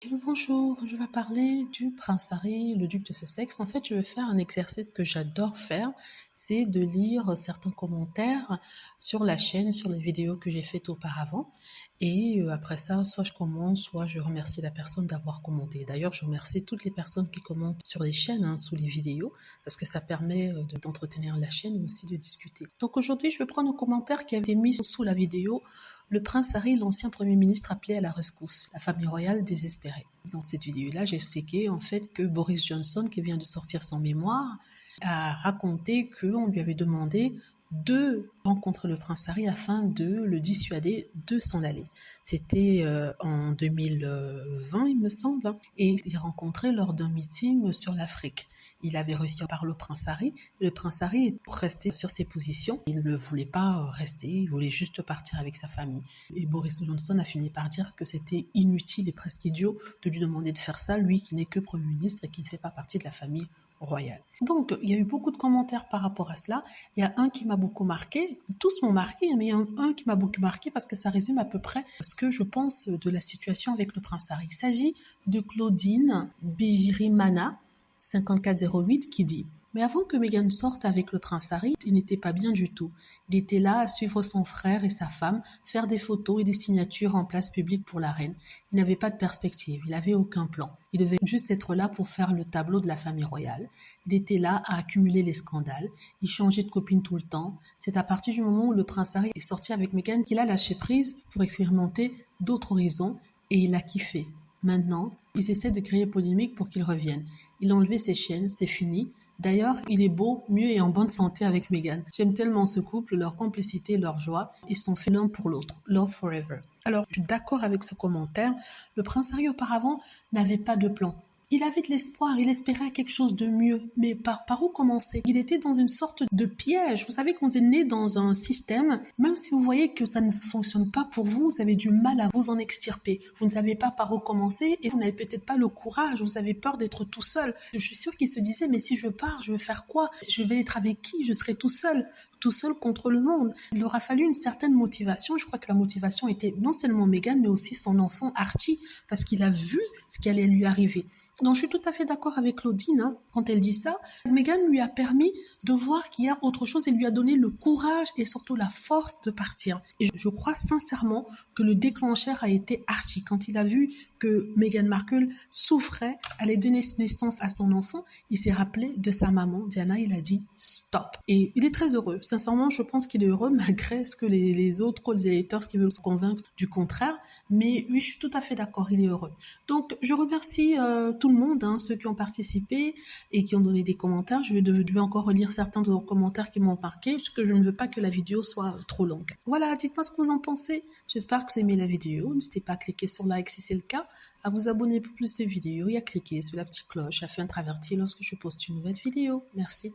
Hello, bonjour, je vais parler du prince Harry, le duc de Sussex. En fait, je vais faire un exercice que j'adore faire, c'est de lire certains commentaires sur la chaîne, sur les vidéos que j'ai faites auparavant. Et après ça, soit je commente, soit je remercie la personne d'avoir commenté. D'ailleurs, je remercie toutes les personnes qui commentent sur les chaînes, sous les vidéos, parce que ça permet d'entretenir la chaîne et aussi de discuter. Donc aujourd'hui, je vais prendre un commentaire qui a été mis sous la vidéo. Le prince Harry, l'ancien Premier ministre, appelé à la rescousse, la famille royale désespérée. Dans cette vidéo-là, j'ai expliqué en fait que Boris Johnson, qui vient de sortir son mémoire, a raconté qu'on lui avait demandé de rencontrer le prince Harry afin de le dissuader de s'en aller. C'était en 2020, il me semble, et il rencontrait lors d'un meeting sur l'Afrique. Il avait réussi à parler au prince Harry. Le prince Harry est resté sur ses positions. Il ne voulait pas rester, il voulait juste partir avec sa famille. Et Boris Johnson a fini par dire que c'était inutile et presque idiot de lui demander de faire ça, lui qui n'est que Premier ministre et qui ne fait pas partie de la famille royale. Donc, il y a eu beaucoup de commentaires par rapport à cela. Il y a un qui m'a beaucoup marqué. Tous m'ont marqué, mais il y a un qui m'a beaucoup marqué parce que ça résume à peu près ce que je pense de la situation avec le prince Harry. Il s'agit de Claudine Bigirimana, 5408, qui dit: mais avant que Meghan sorte avec le prince Harry, il n'était pas bien du tout. Il était là à suivre son frère et sa femme, faire des photos et des signatures en place publique pour la reine. Il n'avait pas de perspective, il n'avait aucun plan. Il devait juste être là pour faire le tableau de la famille royale. Il était là à accumuler les scandales. Il changeait de copine tout le temps. C'est à partir du moment où le prince Harry est sorti avec Meghan qu'il a lâché prise pour expérimenter d'autres horizons et il a kiffé. Maintenant, ils essaient de créer polémique pour qu'il revienne. Il a enlevé ses chaînes, c'est fini. D'ailleurs, il est beau, mieux et en bonne santé avec Meghan. J'aime tellement ce couple, leur complicité, leur joie. Ils sont faits l'un pour l'autre. Love forever. Alors, je suis d'accord avec ce commentaire. Le prince Harry, auparavant, n'avait pas de plan. Il avait de l'espoir, il espérait quelque chose de mieux. Mais par où commencer? Il était dans une sorte de piège. Vous savez qu'on est né dans un système, même si vous voyez que ça ne fonctionne pas pour vous, vous avez du mal à vous en extirper. Vous ne savez pas par où commencer et vous n'avez peut-être pas le courage, vous avez peur d'être tout seul. Je suis sûre qu'il se disait, mais si je pars, je vais faire quoi? Je vais être avec qui? Je serai tout seul contre le monde. Il aura fallu une certaine motivation. Je crois que la motivation était non seulement Meghan, mais aussi son enfant Archie, parce qu'il a vu ce qui allait lui arriver. Donc, je suis tout à fait d'accord avec Claudine quand elle dit ça. Meghan lui a permis de voir qu'il y a autre chose et lui a donné le courage et surtout la force de partir. Et je crois sincèrement que le déclencheur a été Archie. Quand il a vu que Meghan Markle souffrait, allait donner naissance à son enfant, il s'est rappelé de sa maman, Diana, il a dit stop. Et il est très heureux. Sincèrement, je pense qu'il est heureux malgré ce que les autres, les haters qui veulent se convaincre du contraire. Mais oui, je suis tout à fait d'accord, il est heureux. Donc, je remercie tout le monde, ceux qui ont participé et qui ont donné des commentaires. Je vais encore relire certains de vos commentaires qui m'ont marqué, parce que je ne veux pas que la vidéo soit trop longue. Voilà, dites-moi ce que vous en pensez. J'espère que vous aimez la vidéo. N'hésitez pas à cliquer sur like si c'est le cas, à vous abonner pour plus de vidéos et à cliquer sur la petite cloche afin d'être averti lorsque je poste une nouvelle vidéo. Merci.